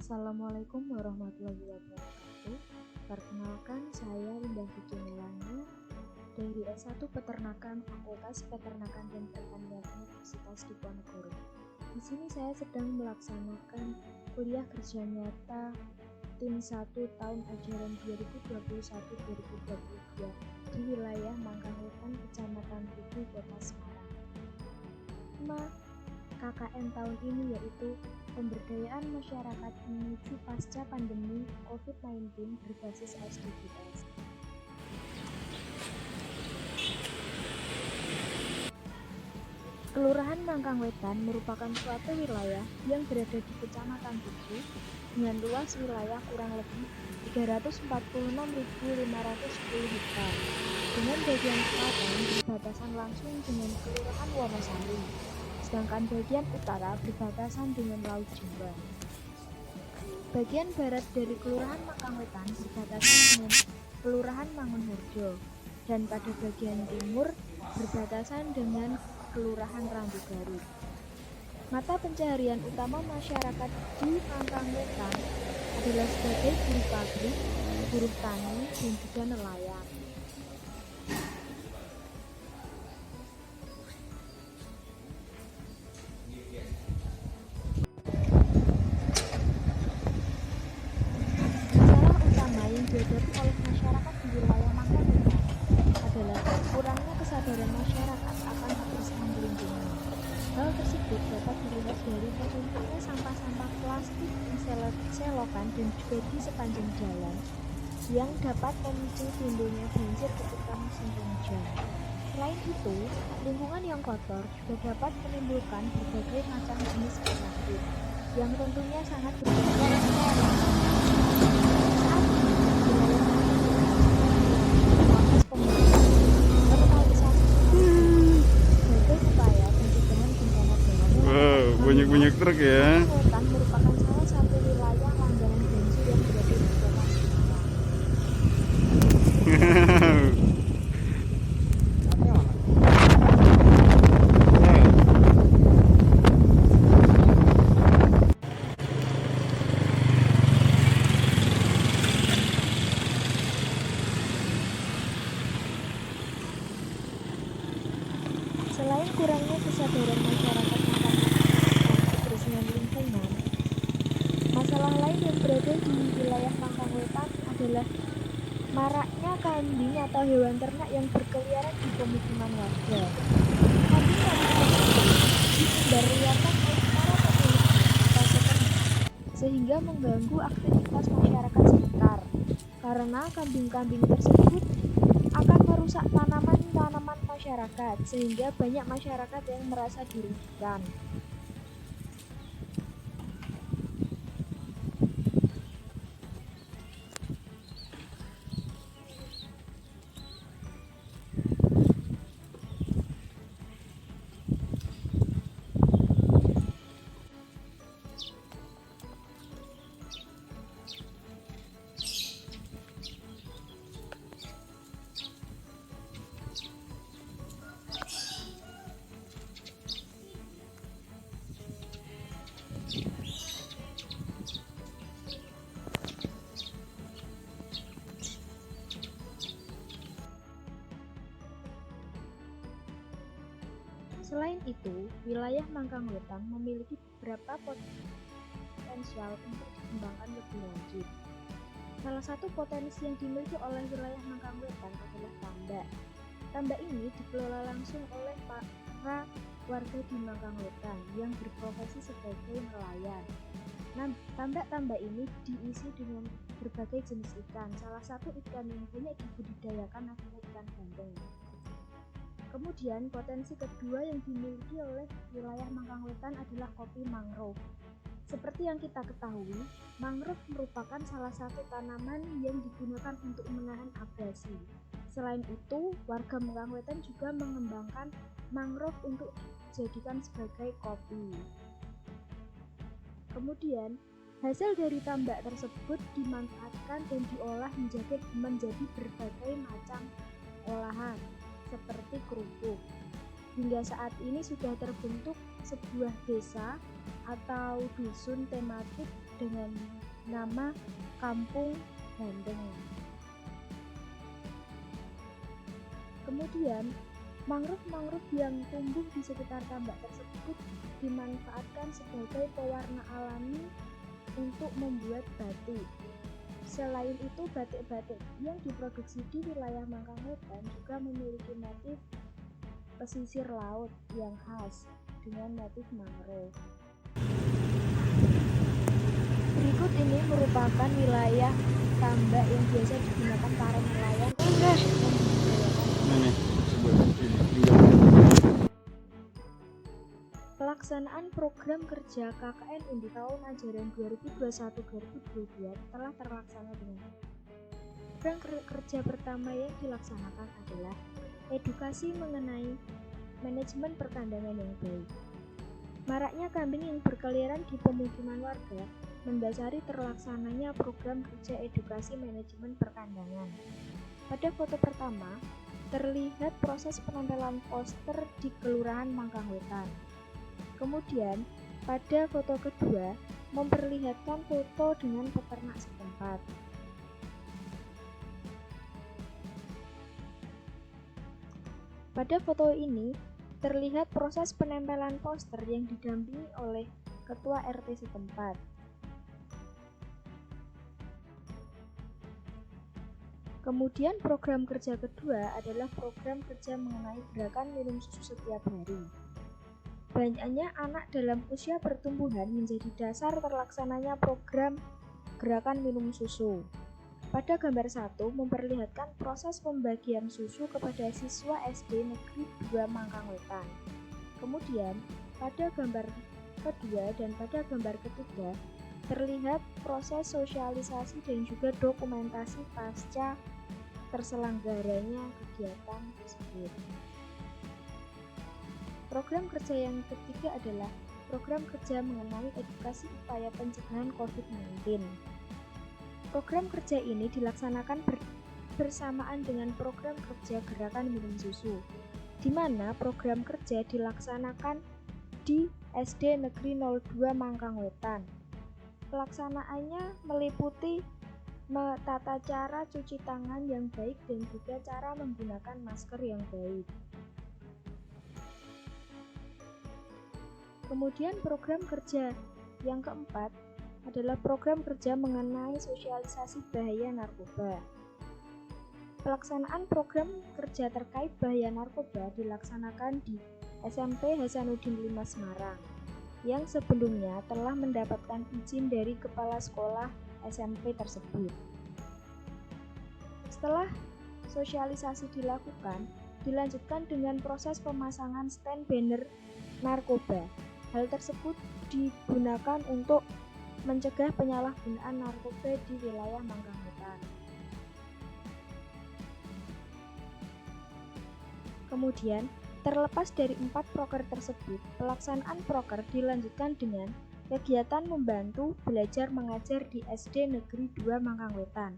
Assalamualaikum warahmatullahi wabarakatuh. Perkenalkan, saya Linda Vicky Melania dari S1 Peternakan Fakultas Peternakan dan Pertanian Universitas Diponegoro. Di sini saya sedang melaksanakan kuliah kerja nyata tim 1 tahun ajaran 2021-2022 di wilayah Mangkangwetan, Kecamatan Tugu, Kota Semarang. Tema KKN tahun ini yaitu pemberdayaan masyarakat menuju pasca pandemi COVID-19 berbasis SDGs. Kelurahan Mangkangwetan merupakan suatu wilayah yang berada di Kecamatan Tugu dengan luas wilayah kurang lebih 346.510 hektar dengan bagian selatan berbatasan langsung dengan Kelurahan Wonosari, sedangkan bagian utara berbatasan dengan Laut Jawa. Bagian barat dari Kelurahan Mangkangwetan berbatasan dengan Kelurahan Mangunharjo, dan pada bagian timur berbatasan dengan Kelurahan Rambu Garut. Mata pencaharian utama masyarakat di Mangkangwetan adalah sebagai buruh pabrik, buruh tani, dan juga nelayan. Masalah utama yang dihadapi oleh masyarakat di wilayah Mangkangwetan adalah kurangnya kesadaran masyarakat akan kebersihan lingkungan. Hal tersebut dapat dilihat dari tertumpuknya sampah-sampah plastik di selokan dan juga di sepanjang jalan yang dapat memicu timbulnya banjir ketika musim penghujan. Selain itu, lingkungan yang kotor juga dapat menimbulkan berbagai macam jenis penyakit yang tentunya sangat berbahaya untuk orang. Saat ini, wilayah proses pembangunan normalisasi sebagai upaya pencegahan bencana daerah. Bunyi truk ya. Mangkangwetan merupakan salah satu wilayah langganan banjir yang berada di Kota Semarang. Selain kurangnya kesadaran masyarakat tentang kebersihan lingkungan, masalah lain yang berada di wilayah Mangkangwetan adalah maraknya kambing atau hewan ternak yang berkeliaran di pemukiman warga. Kambing-kambing tersebut disebarluaskan oleh para pemiliknya atau peternak, sehingga mengganggu aktivitas masyarakat sekitar. Karena kambing-kambing tersebut akan merusak tanaman-tanaman masyarakat, sehingga banyak masyarakat yang merasa dirugikan. Selain itu, wilayah Mangkangwetan memiliki beberapa potensial untuk dikembangkan lebih lanjut. Salah satu potensi yang dimiliki oleh wilayah Mangkangwetan adalah tambak. Tambak ini dikelola langsung oleh para warga di Mangkangwetan yang berprofesi sebagai nelayan. Tambak-tambak ini diisi dengan berbagai jenis ikan. Salah satu ikan yang banyak dibudidayakan adalah ikan bandeng. Kemudian potensi kedua yang dimiliki oleh wilayah Mangkangwetan adalah kopi mangrove. Seperti yang kita ketahui, mangrove merupakan salah satu tanaman yang digunakan untuk menahan abrasi. Selain itu, warga Mangkangwetan juga mengembangkan mangrove untuk dijadikan sebagai kopi. Kemudian, hasil dari tambak tersebut dimanfaatkan dan diolah menjadi berbagai macam olahan, seperti kerupuk. Hingga saat ini sudah terbentuk sebuah desa atau dusun tematik dengan nama Kampung Bandeng. Kemudian, mangrove-mangrove yang tumbuh di sekitar tambak tersebut dimanfaatkan sebagai pewarna alami untuk membuat batik. Selain itu, batik-batik yang diproduksi di wilayah Mangkangwetan juga memiliki motif pesisir laut yang khas dengan motif mangrove. Berikut ini merupakan wilayah tambak yang biasa digunakan para nelayan Pelaksanaan program kerja KKN di tahun ajaran 2021-2022 telah terlaksana dengan baik. Program kerja pertama yang dilaksanakan adalah edukasi mengenai manajemen perkandangan yang baik. Maraknya kambing yang berkeliaran di pemukiman warga mendasari terlaksananya program kerja edukasi manajemen perkandangan. Pada foto pertama, terlihat proses penempelan poster di Kelurahan Mangkangwetan. Kemudian, pada foto kedua, memperlihatkan foto dengan peternak setempat. Pada foto ini, terlihat proses penempelan poster yang didampingi oleh Ketua RT setempat. Kemudian program kerja kedua adalah program kerja mengenai gerakan minum susu setiap hari. Banyaknya anak dalam usia pertumbuhan menjadi dasar terlaksananya program gerakan minum susu. Pada gambar 1 memperlihatkan proses pembagian susu kepada siswa SD Negeri 2 Mangkangwetan. Kemudian pada gambar kedua dan pada gambar ketiga terlihat proses sosialisasi dan juga dokumentasi pasca terselenggaranya kegiatan tersebut. Program kerja yang ketiga adalah program kerja mengenai edukasi upaya pencegahan COVID-19. Program kerja ini dilaksanakan bersamaan dengan program kerja gerakan minum susu, di mana program kerja dilaksanakan di SD Negeri 02 Mangkangwetan. Pelaksanaannya meliputi tata cara cuci tangan yang baik dan juga cara menggunakan masker yang baik. Kemudian program kerja yang keempat adalah program kerja mengenai sosialisasi bahaya narkoba. Pelaksanaan program kerja terkait bahaya narkoba dilaksanakan di SMP Hasanuddin 5 Semarang, yang sebelumnya telah mendapatkan izin dari kepala sekolah SMP tersebut. Setelah sosialisasi dilakukan, dilanjutkan dengan proses pemasangan stand banner narkoba. Hal tersebut digunakan untuk mencegah penyalahgunaan narkoba di wilayah Mangkangwetan. Kemudian, terlepas dari 4 proker tersebut, pelaksanaan proker dilanjutkan dengan kegiatan membantu belajar mengajar di SD Negeri 2 Mangkangwetan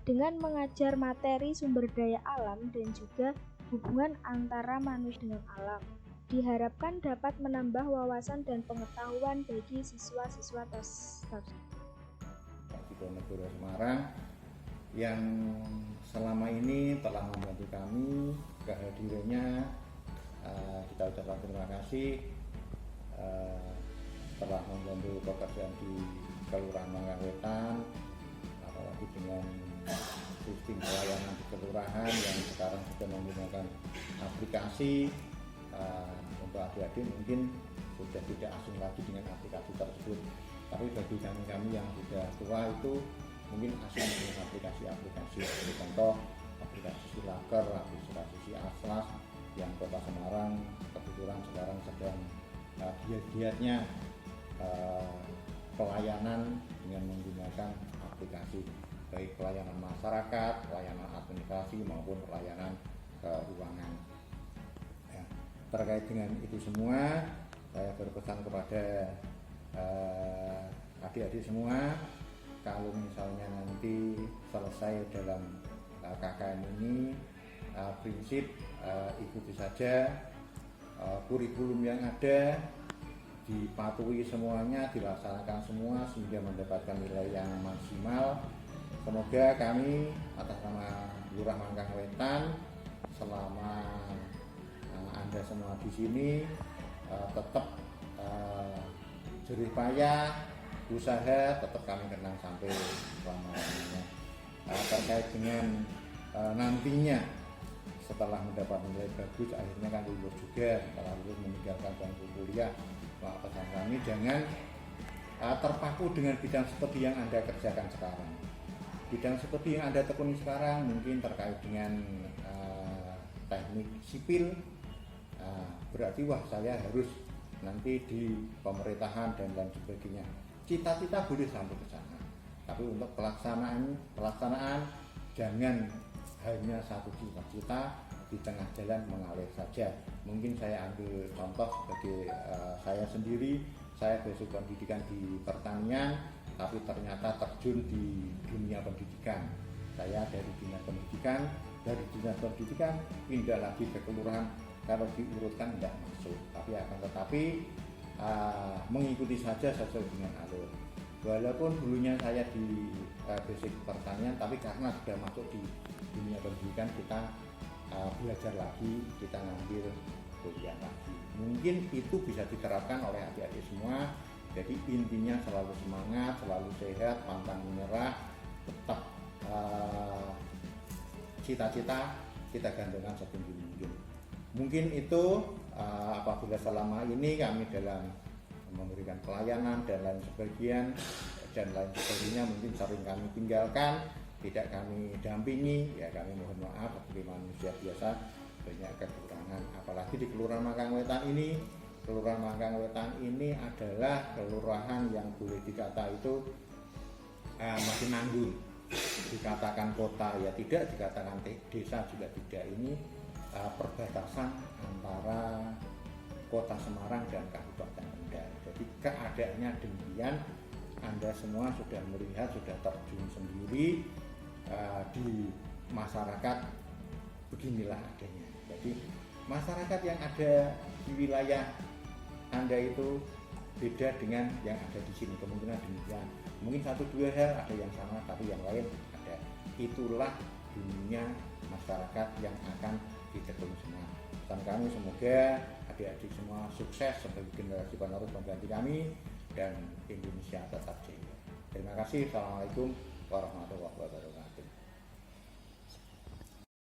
dengan mengajar materi sumber daya alam dan juga hubungan antara manusia dengan alam. Diharapkan dapat menambah wawasan dan pengetahuan bagi siswa-siswa tersebut. Diponegoro Semarang yang selama ini telah membantu kami, kehadirannya kita ucapkan terima kasih, telah membantu pekerjaan di Kelurahan Mangkangwetan, apalagi dengan sistem pelayanan di kelurahan yang sekarang sudah menggunakan aplikasi. Untuk adik-adik mungkin sudah tidak asing lagi dengan aplikasi tersebut, tapi bagi kami yang sudah tua itu mungkin asing dengan aplikasi-aplikasi seperti contoh aplikasi Silaker, aplikasi Atlas yang Kota Semarang kebetulan sekarang sedang giat-giatnya pelayanan dengan menggunakan aplikasi, baik pelayanan masyarakat, pelayanan administrasi maupun pelayanan keuangan. Terkait dengan itu semua, saya berpesan kepada adik-adik semua, kalau misalnya nanti selesai dalam KKN ini, prinsip ikuti saja kurikulum yang ada, dipatuhi semuanya, dilaksanakan semua sehingga mendapatkan nilai yang maksimal. Semoga kami atas nama Lurah Mangkang Wetan selama Anda semua di sini tetap jerih payah, usaha, tetap kami kenang sampai selama-lamanya. Terkait dengan nantinya setelah mendapat nilai bagus akhirnya kan lulus juga, setelah lulus meninggalkan bangku kuliah, pesan kami jangan terpaku dengan bidang seperti yang Anda kerjakan sekarang. Bidang seperti yang Anda tekuni sekarang mungkin terkait dengan teknik sipil, berarti wah saya harus nanti di pemerintahan dan lain sebagainya. Cita-cita boleh sampai ke sana, tapi untuk pelaksanaan jangan hanya satu cita-cita di tengah jalan mengalir saja. Mungkin saya ambil contoh sebagai saya sendiri, saya basic pendidikan di pertanian, tapi ternyata terjun di dunia pendidikan. Saya dari dinas pendidikan pindah lagi ke kelurahan, kalau diurutkan tidak masuk, tetapi mengikuti saja sesuai dengan alur. Walaupun dulunya saya di basic pertanian, tapi karena sudah masuk di dunia pendidikan kita belajar lagi, kita ngambil kuliah lagi. Mungkin itu bisa diterapkan oleh adik-adik semua. Jadi intinya selalu semangat, selalu sehat, pantang menyerah, tetap cita-cita kita gantungkan setinggi mungkin. Mungkin itu apabila selama ini kami dalam memberikan pelayanan dan lain sebagainya mungkin sering kami tinggalkan, tidak kami dampingi, ya kami mohon maaf sebagai manusia biasa banyak kekurangan. Apalagi di Kelurahan Mangkang Wetan ini, Kelurahan Mangkang Wetan ini adalah kelurahan yang boleh dikata itu masih nanggung. Dikatakan kota ya tidak, dikatakan desa juga tidak. Ini perbatasan antara Kota Semarang dan Kabupaten Kendal. Jadi keadaannya demikian. Anda semua sudah melihat, sudah terjun sendiri di masyarakat beginilah adanya. Jadi masyarakat yang ada di wilayah Anda itu beda dengan yang ada di sini, kemungkinan demikian. Mungkin 1-2 hal ada yang sama, tapi yang lain ada. Itulah dunia masyarakat yang akan ditekuni semua. Dan kami semoga adik-adik semua sukses sebagai generasi penerus pengganti kami dan Indonesia tetap jaya. Terima kasih. Assalamualaikum warahmatullahi wabarakatuh.